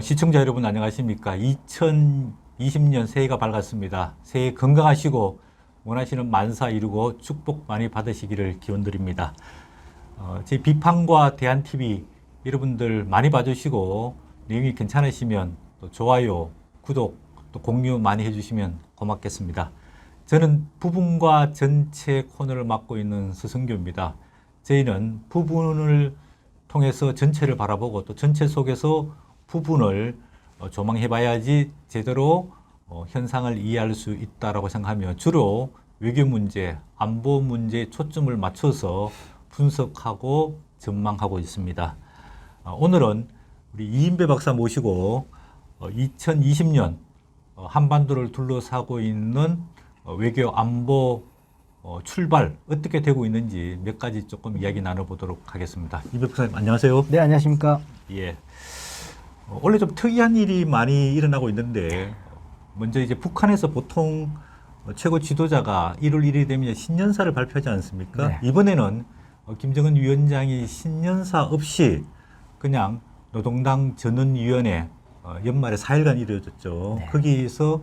시청자 여러분 안녕하십니까? 2020년 새해가 밝았습니다. 새해 건강하시고 원하시는 만사 이루고 축복 많이 받으시기를 기원드립니다. 제 비판과 대안TV 여러분들 많이 봐주시고 내용이 괜찮으시면 또 좋아요, 구독, 또 공유 많이 해주시면 고맙겠습니다. 저는 부분과 전체 코너를 맡고 있는 서성교입니다. 저희는 부분을 통해서 전체를 바라보고 또 전체 속에서 부분을 조망해 봐야지 제대로 현상을 이해할 수 있다고 생각하며 주로 외교 문제, 안보 문제에 초점을 맞춰서 분석하고 전망하고 있습니다. 오늘은 우리 이인배 박사 모시고 2020년 한반도를 둘러싸고 있는 외교 안보 출발 어떻게 되고 있는지 몇 가지 조금 이야기 나눠보도록 하겠습니다. 이인배 박사님 안녕하세요. 네, 안녕하십니까. 예. 원래 좀 특이한 일이 많이 일어나고 있는데 먼저 이제 북한에서 보통 최고 지도자가 1월 1일이 되면 신년사를 발표하지 않습니까? 네. 이번에는 김정은 위원장이 신년사 없이 그냥 노동당 전원위원회 연말에 4일간 이루어졌죠. 네. 거기에서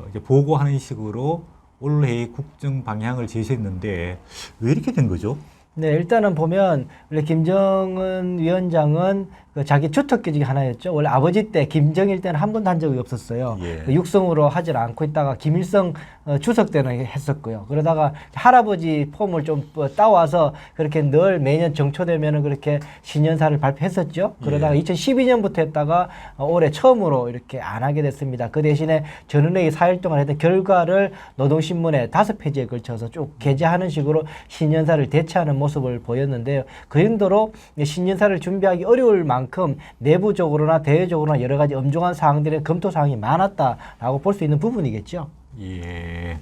이제 보고하는 식으로 올해의 국정 방향을 제시했는데 왜 이렇게 된 거죠? 네, 일단은 보면 원래 김정은 위원장은 그 자기 주특기 중에 하나였죠. 원래 아버지 때 김정일 때는 한 번도 한 적이 없었어요. 예. 그 육성으로 하질 않고 있다가 김일성 주석 때는 했었고요. 그러다가 할아버지 폼을 좀 따와서 그렇게 늘 매년 정초되면은 그렇게 신년사를 발표했었죠. 그러다가 예. 2012년부터 했다가 올해 처음으로 이렇게 안 하게 됐습니다. 그 대신에 전원회의 4일 동안 했던 결과를 노동신문에 5페이지에 걸쳐서 쭉 게재하는 식으로 신년사를 대체하는 모습을 보였는데요. 그 정도로 신년사를 준비하기 어려울 만큼 내부적으로나 대외적으로나 여러 가지 엄중한 사항들의 검토 사항이 많았다라고 볼 수 있는 부분이겠죠. 예.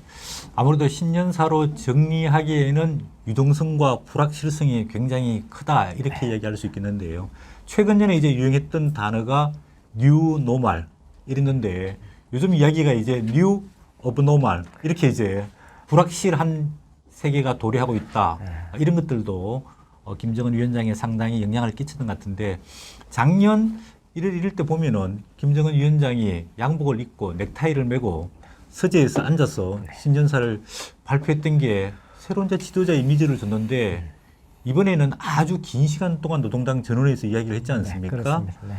아무래도 신년사로 정리하기에는 유동성과 불확실성이 굉장히 크다 이렇게 이야기할 수 있겠는데요. 최근 년에 이제 유행했던 단어가 뉴 노멀 이랬는데 요즘 이야기가 이제 뉴 어브노멀 이렇게 이제 불확실한 세계가 도래하고 있다. 이런 것들도 김정은 위원장에 상당히 영향을 끼치는 것 같은데 작년 1월 1일 때 보면은 김정은 위원장이 양복을 입고 넥타이를 메고 서재에서 앉아서 신년사를 발표했던 게 새로운 지도자 이미지를 줬는데 이번에는 아주 긴 시간 동안 노동당 전원회에서 이야기를 했지 않습니까? 네, 그렇습니다. 네.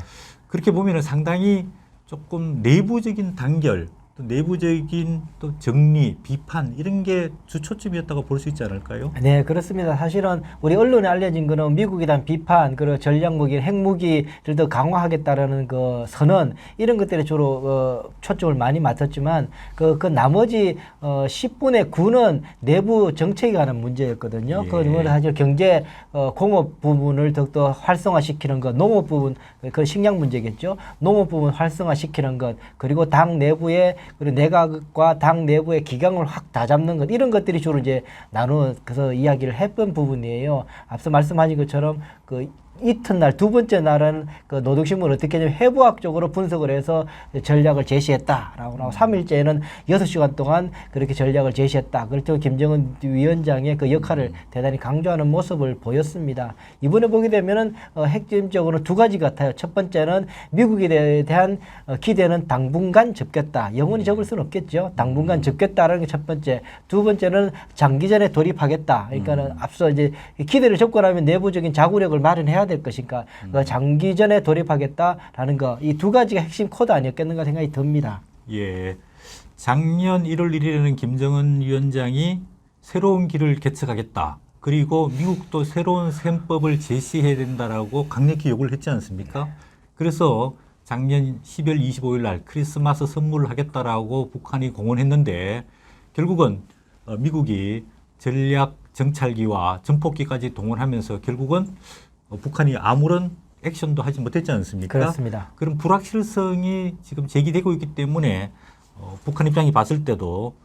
그렇게 보면은 상당히 조금 내부적인 단결, 또 내부적인 또 정리, 비판 이런 게 주초점이었다고 볼 수 있지 않을까요? 네, 그렇습니다. 사실은 우리 언론에 알려진 거는 미국에 대한 비판, 그리고 전략무기, 핵무기를 더 강화하겠다라는 그 선언 이런 것들에 주로 초점을 많이 맞췄지만 그 나머지 10분의 9는 내부 정책에 관한 문제였거든요. 예. 그건 사실 경제 공업 부분을 더욱더 활성화시키는 것, 농업 부분, 그 식량 문제겠죠. 농업 부분 활성화시키는 것, 그리고 당 내부에 그리고 내각과 당 내부의 기강을 확 다잡는 것 이런 것들이 주로 이제 나누어서 이야기를 했던 부분이에요. 앞서 말씀하신 것처럼 그 이튿날 두 번째 날은 그 노동신문을 어떻게 하냐면 해부학적으로 분석을 해서 전략을 제시했다라고 하고 3일째는 6시간 동안 그렇게 전략을 제시했다. 그렇죠. 김정은 위원장의 그 역할을 대단히 강조하는 모습을 보였습니다. 이번에 보게 되면은 핵심적으로 두 가지 같아요. 첫 번째는 미국에 대한 기대는 당분간 접겠다. 영원히 접을 수는 없겠죠. 당분간 접겠다라는 게 첫 번째. 두 번째는 장기전에 돌입하겠다. 그러니까는 앞서 이제 기대를 접고 나면 내부적인 자구력을 마련해야 될 것인가. 그 장기전에 돌입하겠다라는 거. 이 두 가지가 핵심 코드 아니었겠는가 생각이 듭니다. 예. 작년 1월 1일에는 김정은 위원장이 새로운 길을 개척하겠다. 그리고 미국도 새로운 셈법을 제시해야 된다라고 강력히 요구를 했지 않습니까? 그래서 작년 12월 25일 날 크리스마스 선물을 하겠다라고 북한이 공언했는데 결국은 미국이 전략 정찰기와 전폭기까지 동원하면서 결국은 북한이 아무런 액션도 하지 못했지 않습니까? 그렇습니다. 그런 불확실성이 지금 제기되고 있기 때문에 북한 입장이 봤을 때도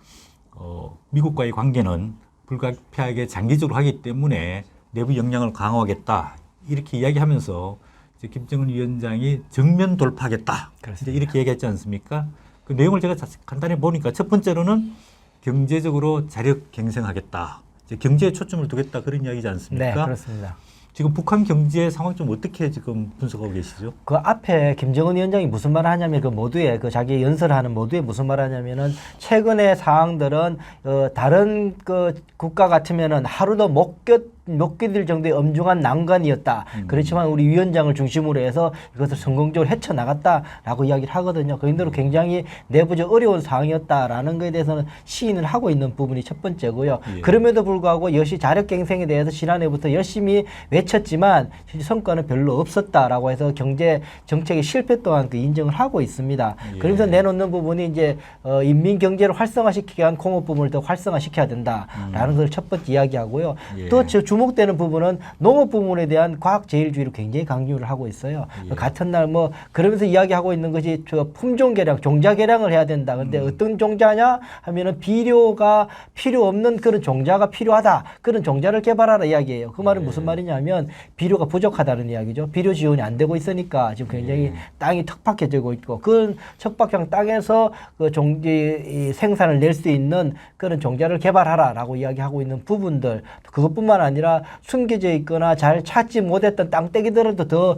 미국과의 관계는 불가피하게 장기적으로 하기 때문에 내부 역량을 강화하겠다 이렇게 이야기하면서 이제 김정은 위원장이 정면 돌파하겠다 이제 이렇게 얘기했지 않습니까? 그 내용을 제가 간단히 보니까 첫 번째로는 경제적으로 자력 갱생하겠다. 이제 경제에 초점을 두겠다 그런 이야기지 않습니까? 네, 그렇습니다. 지금 북한 경제 상황 좀 어떻게 지금 분석하고 계시죠? 그 앞에 김정은 위원장이 무슨 말을 하냐면 그 모두에 그 자기 연설하는 모두에 무슨 말을 하냐면은 최근의 상황들은 다른 그 국가 같으면은 하루도 못 견딜 정도의 엄중한 난관이었다. 그렇지만 우리 위원장을 중심으로 해서 이것을 성공적으로 헤쳐나갔다라고 이야기를 하거든요. 그인대로 굉장히 내부적 어려운 상황이었다라는 것에 대해서는 시인을 하고 있는 부분이 첫 번째고요. 예. 그럼에도 불구하고 역시 자력갱생에 대해서 지난해부터 열심히 외쳤지만 실제 성과는 별로 없었다라고 해서 경제 정책의 실패 또한 그 인정을 하고 있습니다. 예. 그러면서 내놓는 부분이 이제 인민 경제를 활성화시키기 위한 공업 부분을 더 활성화시켜야 된다라는 것을 첫 번째 이야기하고요. 예. 또 주목되는 부분은 농업 부분에 대한 과학 제일주의를 굉장히 강조를 하고 있어요. 예. 같은 날 뭐 그러면서 이야기하고 있는 것이 저 품종 개량, 종자 개량을 해야 된다. 근데 어떤 종자냐 하면은 비료가 필요 없는 그런 종자가 필요하다. 그런 종자를 개발하라 이야기예요. 그 말은 예. 무슨 말이냐면 비료가 부족하다는 이야기죠. 비료 지원이 안 되고 있으니까 지금 굉장히 예. 땅이 척박해지고 있고 그 척박한 땅에서 그 이 생산을 낼 수 있는 그런 종자를 개발하라라고 이야기하고 있는 부분들 그것뿐만 아니라 숨겨져 있거나 잘 찾지 못했던 땅떼기들을 더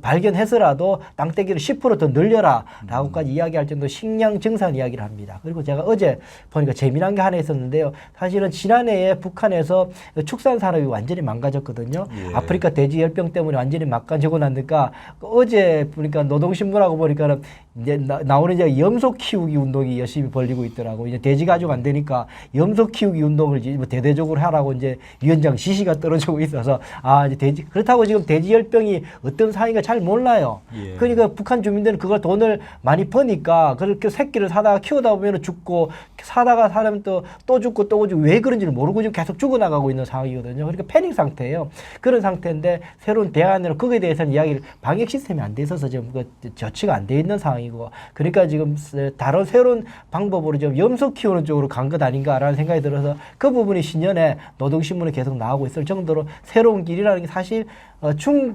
발견해서라도 땅떼기를 10% 더 늘려라라고까지 이야기할 정도 식량 증산 이야기를 합니다. 그리고 제가 어제 보니까 재미난 게 하나 있었는데요. 사실은 지난해에 북한에서 축산 산업이 완전히 망가졌거든요. 예. 아프리카 돼지 열병 때문에 완전히 막간지고 나니까 어제 보니까 노동신문하고 보니까는 이제 나오는 이제 염소 키우기 운동이 열심히 벌리고 있더라고. 이제 돼지 가죽 안 되니까 염소 키우기 운동을 이제 뭐 대대적으로 하라고 이제 위원장 지시가 떨어지고 있어서 이제 돼지 그렇다고 지금 돼지 열병이 어떤 상황인가 잘 몰라요. 예. 그러니까 북한 주민들은 그걸 돈을 많이 버니까 그렇게 새끼를 사다가 키우다 보면 죽고 사다가 사면 또 죽고 또 죽고 왜 그런지를 모르고 지금 계속 죽어나가고 있는 상황이거든요. 그러니까 패닉 상태예요. 그런 상태인데 새로운 대안으로 거기에 대해서는 이야기를 방역 시스템이 안 돼 있어서 지금 그 조치가 안 돼 있는 상황이고 그러니까 지금 다른 새로운 방법으로 좀 염소 키우는 쪽으로 간 것 아닌가라는 생각이 들어서 그 부분이 신년에 노동신문에 계속 나오고 있을 정도로 새로운 길이라는 게 사실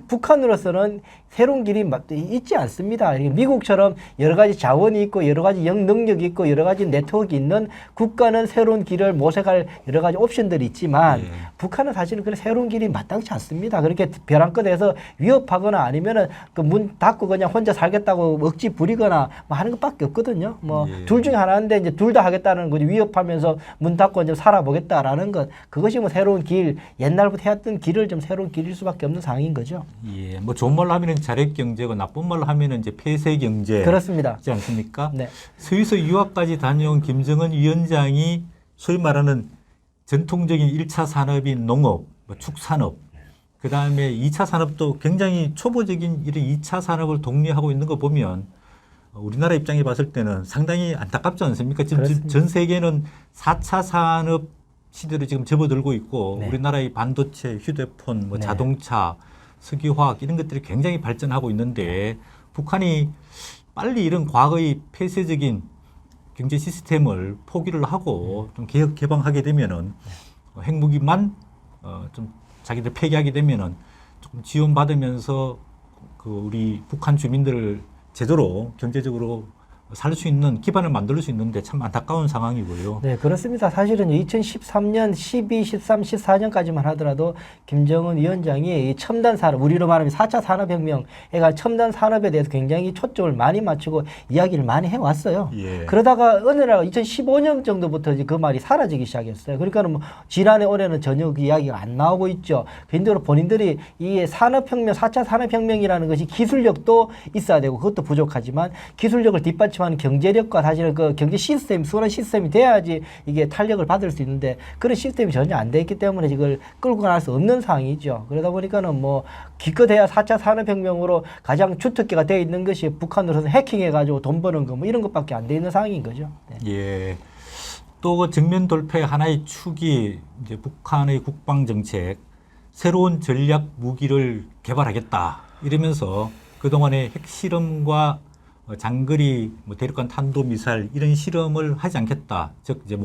북한으로서는 새로운 길이 있지 않습니다. 미국처럼 여러 가지 자원이 있고 여러 가지 능력이 있고 여러 가지 네트워크가 있는 국가는 새로운 길을 모색할 여러 가지 옵션들이 있지만 예. 북한은 사실은 그런 새로운 길이 마땅치 않습니다. 그렇게 벼랑 끝에서 위협하거나 아니면은 그 문 닫고 그냥 혼자 살겠다고 억지 부리거나 뭐 하는 것밖에 없거든요. 뭐 예. 둘 중에 하나인데 이제 둘 다 하겠다는 거지 위협하면서 문 닫고 이제 살아보겠다라는 것 그것이 뭐 새로운 길 옛날부터 해왔던 길을 좀 새로운 길일 수밖에 없는 상황인 거죠. 예, 뭐 좋은 말로 하면은 자력 경제고 나쁜 말로 하면은 이제 폐쇄 경제. 그렇습니다. 있지 않습니까? 네. 스위스 유학까지 다녀온 김정은 위원장이 소위 말하는 전통적인 1차 산업인 농업, 뭐 축산업, 그 다음에 2차 산업도 굉장히 초보적인 이런 2차 산업을 독려하고 있는 거 보면 우리나라 입장에 봤을 때는 상당히 안타깝지 않습니까? 지금 그렇습니다. 전 세계는 4차 산업 시대로 지금 접어들고 있고 네. 우리나라의 반도체, 휴대폰, 뭐 네. 자동차, 석유화학 이런 것들이 굉장히 발전하고 있는데 북한이 빨리 이런 과거의 폐쇄적인 경제 시스템을 포기를 하고 좀 개혁 개방하게 되면은 핵무기만 좀 자기들 폐기하게 되면은 조금 지원받으면서 그 우리 북한 주민들을 제대로 경제적으로 살 수 있는 기반을 만들 수 있는데 참 안타까운 상황이고요. 네, 그렇습니다. 사실은 2013년, 12, 13, 14년까지만 하더라도 김정은 위원장이 이 첨단 산업, 우리로 말하면 4차 산업혁명, 그러니까 첨단 산업에 대해서 굉장히 초점을 많이 맞추고 이야기를 많이 해왔어요. 예. 그러다가 어느 날 2015년 정도부터 이제 그 말이 사라지기 시작했어요. 그러니까는 뭐 지난해 올해는 전혀 그 이야기가 안 나오고 있죠. 그인대로 본인들이 이 산업혁명, 4차 산업혁명이라는 것이 기술력도 있어야 되고 그것도 부족하지만 기술력을 뒷받침하는 경제력과 사실은 그 경제 시스템, 수월한 시스템이 돼야지 이게 탄력을 받을 수 있는데 그런 시스템이 전혀 안 돼 있기 때문에 이걸 끌고 갈 수 없는 상황이죠. 그러다 보니까는 뭐 기껏해야 4차 산업혁명으로 가장 주특기가 되어 있는 것이 북한으로서 해킹해가지고 돈 버는 거 뭐 이런 것밖에 안 돼 있는 상황인 거죠. 네. 예. 또 그 정면 돌파의 하나의 축이 이제 북한의 국방 정책, 새로운 전략 무기를 개발하겠다 이러면서 그동안의 핵실험과 장거리 뭐 대륙간 탄도 미사일 이런 실험을 하지 않겠다. 즉 이제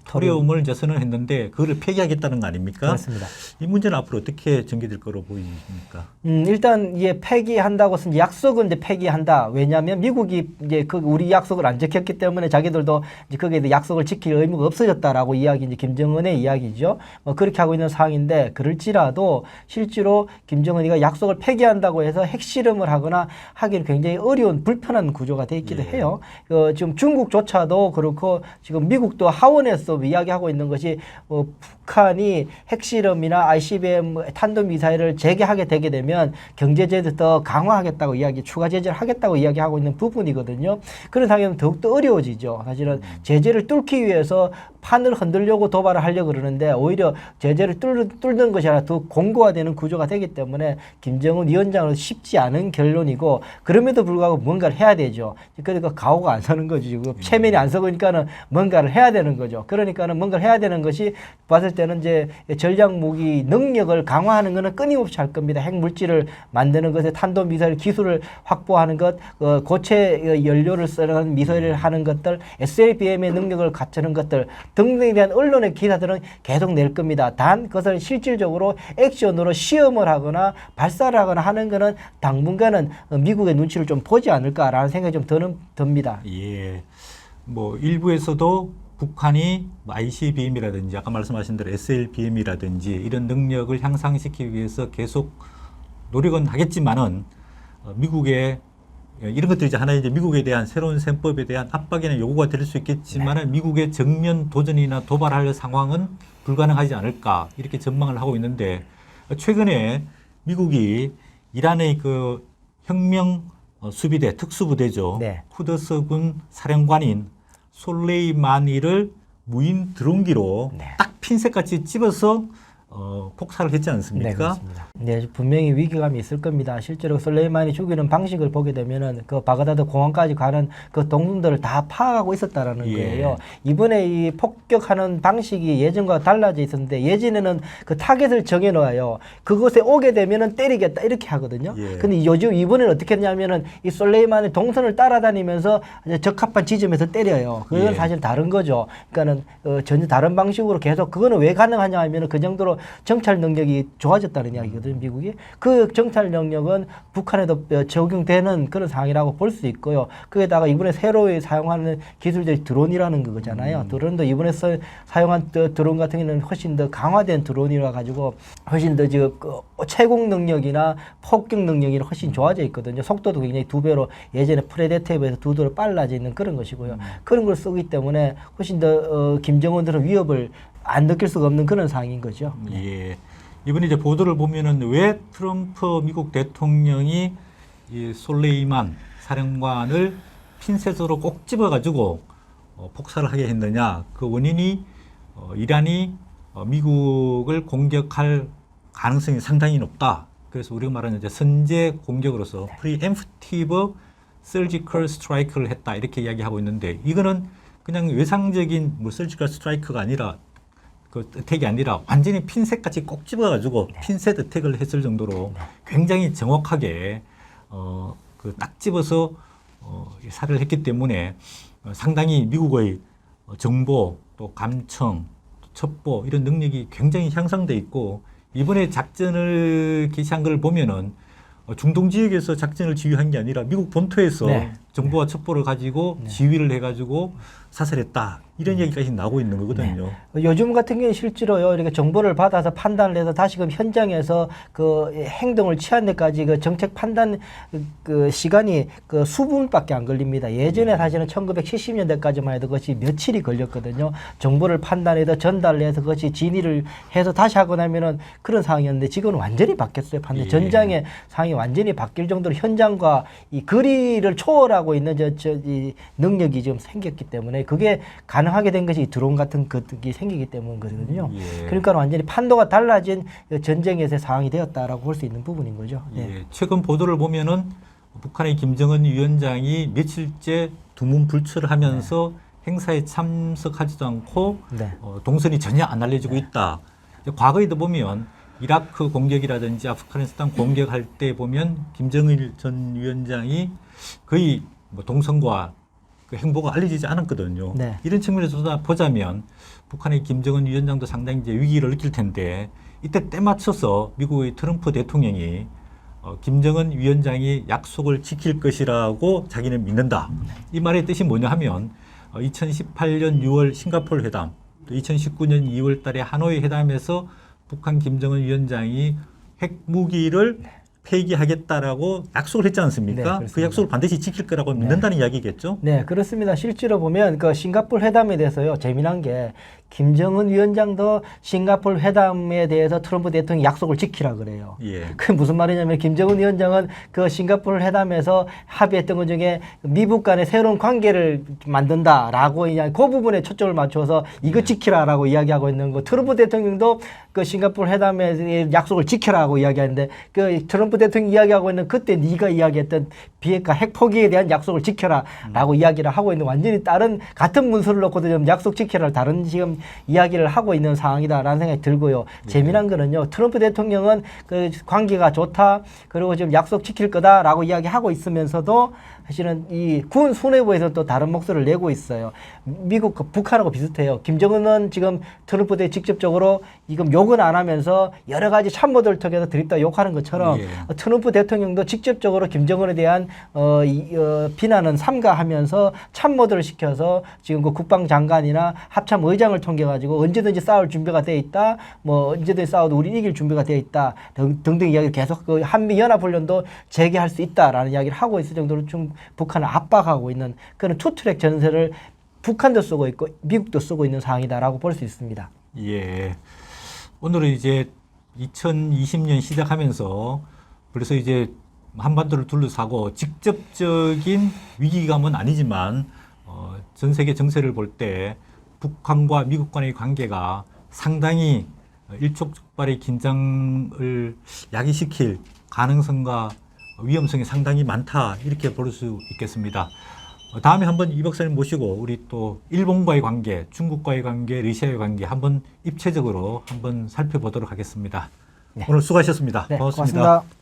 토리움을 이제 선언했는데 그거를 폐기하겠다는 거 아닙니까? 그렇습니다. 이 문제는 앞으로 어떻게 전개될 거로 보이십니까? 일단 이게 폐기한다고 해서 이제 약속은 이제 폐기한다. 왜냐하면 미국이 이제 그 우리 약속을 안 지켰기 때문에 자기들도 이제 거기에 대해 약속을 지킬 의무가 없어졌다라고 이야기 이제 김정은의 이야기죠. 그렇게 하고 있는 상황인데 그럴지라도 실제로 김정은이가 약속을 폐기한다고 해서 핵실험을 하거나 하기는 굉장히 어려운 불편한 구조가 돼 있기도 해요. 지금 중국조차도 그렇고 지금 미국도 하원에서 이야기하고 있는 것이 북한이 핵실험이나 ICBM 탄도미사일을 재개하게 되게 되면 경제제재 더 강화하겠다고 추가 제재를 하겠다고 이야기하고 있는 부분이거든요. 그런 상황이면 더욱더 어려워지죠. 사실은 제재를 뚫기 위해서 판을 흔들려고 도발을 하려고 그러는데 오히려 제재를 뚫는 것이 아니라 더 공고화되는 구조가 되기 때문에 김정은 위원장은 쉽지 않은 결론이고 그럼에도 불구하고 뭔가를 해야 되죠. 그러니까 가오가 안 서는 거죠. 지금 체면이 안 서니까는 뭔가를 해야 되는 거죠. 그러니까는 뭔가를 해야 되는 것이 봤을 때는 이제 전략 무기 능력을 강화하는 것은 끊임없이 할 겁니다. 핵 물질을 만드는 것에 탄도 미사일 기술을 확보하는 것, 고체 연료를 쓰는 미사일을 하는 것들, SLBM의 능력을 갖추는 것들 등등에 대한 언론의 기사들은 계속 낼 겁니다. 단 그것을 실질적으로 액션으로 시험을 하거나 발사를 하거나 하는 것은 당분간은 미국의 눈치를 좀 보지 않을까라는 생각이 좀 듭니다. 예. 뭐 일부에서도 북한이 ICBM이라든지 아까 말씀하신 대로 SLBM이라든지 이런 능력을 향상시키기 위해서 계속 노력은 하겠지만은 미국의 이런 것들이 이제 하나의 이제 미국에 대한 새로운 셈법에 대한 압박이나 요구가 될 수 있겠지만은 미국의 정면 도전이나 도발할 상황은 불가능하지 않을까 이렇게 전망을 하고 있는데 최근에 미국이 이란의 그 혁명 수비대 특수부대죠. 네. 쿠드스군 사령관인 솔레이마니를 무인 드론기로 딱 핀셋같이 집어서 폭살을 했지 않습니까? 네, 그렇습니다. 네, 분명히 위기감이 있을 겁니다. 실제로 솔레이마니 죽이는 방식을 보게 되면은 그 바그다드 공항까지 가는 그 동선들을 다 파악하고 있었다라는 거예요. 이번에 이 폭격하는 방식이 예전과 달라져 있었는데 예전에는 그 타겟을 정해 놓아요. 그곳에 오게 되면은 때리겠다 이렇게 하거든요. 근데 요즘 이번에는 어떻게 했냐면은 이 솔레이마니 동선을 따라다니면서 적합한 지점에서 때려요. 그건 사실 다른 거죠. 그러니까는 전혀 다른 방식으로 계속 그거는 왜 가능하냐 하면은 그 정도로 정찰 능력이 좋아졌다는 이야기거든요, 미국이. 그 정찰 능력은 북한에도 적용되는 그런 상황이라고 볼 수 있고요. 거기다가 이번에 새로 사용하는 기술들이 드론이라는 거잖아요. 드론도 이번에 사용한 드론 같은 경우는 훨씬 더 강화된 드론이라 가지고 훨씬 더 채공 능력이나 폭격 능력이 훨씬 좋아져 있거든요. 속도도 굉장히 2배로 예전에 프레데터에 비해서 2배로 빨라져 있는 그런 것이고요. 그런 걸 쓰기 때문에 훨씬 더 김정은들은 위협을 안 느낄 수가 없는 그런 상황인 거죠. 예. 이번에 이제 보도를 보면은 왜 트럼프 미국 대통령이 이 솔레이만 사령관을 핀셋으로 꼭 집어가지고 폭살을 하게 했느냐? 그 원인이 이란이 미국을 공격할 가능성이 상당히 높다. 그래서 우리가 말하는 이제 선제 공격으로서 프리엠프티브 서지컬 스트라이크를 했다 이렇게 이야기하고 있는데 이거는 그냥 외상적인 뭐 서지컬 스트라이크가 아니라 그 어택이 아니라 완전히 핀셋같이 꼭 집어가지고 핀셋 어택을 했을 정도로 굉장히 정확하게 그 딱 집어서 살해를 했기 때문에 상당히 미국의 정보 또 감청, 또 첩보 이런 능력이 굉장히 향상돼 있고 이번에 작전을 개시한 걸 보면은 중동 지역에서 작전을 지휘한 게 아니라 미국 본토에서 정보와 첩보를 가지고 지휘를 해가지고 사살했다. 이런 얘기까지 나오고 있는 거거든요. 요즘 같은 경우는 실제로요, 이렇게 정보를 받아서 판단을 해서 다시금 현장에서 그 행동을 취한 데까지 그 정책 판단 그 시간이 그 수분밖에 안 걸립니다. 예전에 사실은 1970년대까지만 해도 그것이 며칠이 걸렸거든요. 정보를 판단해서 전달을 해서 그것이 진위를 해서 다시 하고 나면은 그런 상황이었는데 지금은 완전히 바뀌었어요. 전장의 상황이 완전히 바뀔 정도로 현장과 이 거리를 초월하고 있는 이 능력이 지금 생겼기 때문에 그게 가능하게 된 것이 드론 같은 것들이 생기기 때문이거든요. 그러니까 완전히 판도가 달라진 전쟁에서의 상황이 되었다라고 볼 수 있는 부분인 거죠. 최근 보도를 보면은 북한의 김정은 위원장이 며칠째 두문불출을 하면서 행사에 참석하지도 않고 동선이 전혀 안 알려지고 있다. 과거에도 보면 이라크 공격이라든지 아프가니스탄 공격할 때 보면 김정일 전 위원장이 거의 뭐 동선과 그 행보가 알려지지 않았거든요. 네. 이런 측면에서 보자면 북한의 김정은 위원장도 상당히 이제 위기를 느낄 텐데 이때 때 맞춰서 미국의 트럼프 대통령이 김정은 위원장이 약속을 지킬 것이라고 자기는 믿는다. 이 말의 뜻이 뭐냐 하면 2018년 6월 싱가포르 회담, 또 2019년 2월 달에 하노이 회담에서 북한 김정은 위원장이 핵무기를 폐기하겠다라고 약속을 했지 않습니까? 네, 그 그렇습니다. 약속을 반드시 지킬 거라고 믿는다는 이야기겠죠? 네, 그렇습니다. 실제로 보면 그 싱가포르 회담에 대해서요, 재미난 게 김정은 위원장도 싱가포르 회담에 대해서 트럼프 대통령이 약속을 지키라 그래요. 예. 그게 무슨 말이냐면 김정은 위원장은 그 싱가포르 회담에서 합의했던 것 중에 미국 간의 새로운 관계를 만든다라고 그냥 그 부분에 초점을 맞춰서 이거 지키라라고 이야기하고 있는 거. 트럼프 대통령도 그 싱가포르 회담에 약속을 지켜라고 이야기하는데 그 트럼프 대통령이 이야기하고 있는 그때 네가 이야기했던 비핵화 핵 포기에 대한 약속을 지켜라라고 이야기를 하고 있는 완전히 다른 같은 문서를 놓고도 좀 약속 지켜라 다른 지금 이야기를 하고 있는 상황이다라는 생각이 들고요. 재미난 거는요. 트럼프 대통령은 그 관계가 좋다. 그리고 지금 약속 지킬 거다라고 이야기하고 있으면서도 사실은 이 군 수뇌부에서 또 다른 목소리를 내고 있어요. 미국, 북한하고 비슷해요. 김정은은 지금 트럼프 대 직접적으로 지금 욕은 안 하면서 여러 가지 참모들을 통해서 드립다 욕하는 것처럼 트럼프 대통령도 직접적으로 김정은에 대한 비난은 삼가하면서 참모들을 시켜서 지금 그 국방장관이나 합참 의장을 통해 가지고 언제든지 싸울 준비가 돼 있다. 뭐 언제든지 싸워도 우리 이길 준비가 돼 있다. 등등 이야기를 계속 그 한미 연합훈련도 재개할 수 있다라는 이야기를 하고 있을 정도로 좀 북한을 압박하고 있는 그런 투트랙 전세를 북한도 쓰고 있고 미국도 쓰고 있는 상황이다라고 볼 수 있습니다. 예. 오늘은 이제 2020년 시작하면서 그래서 이제 한반도를 둘러싸고 직접적인 위기감은 아니지만 전 세계 정세를 볼 때 북한과 미국 간의 관계가 상당히 일촉즉발의 긴장을 야기시킬 가능성과 위험성이 상당히 많다 이렇게 볼 수 있겠습니다. 다음에 한번 이 박사님 모시고 우리 또 일본과의 관계, 중국과의 관계, 러시아의 관계 한번 입체적으로 한번 살펴보도록 하겠습니다. 네. 오늘 수고하셨습니다. 네, 고맙습니다. 고맙습니다.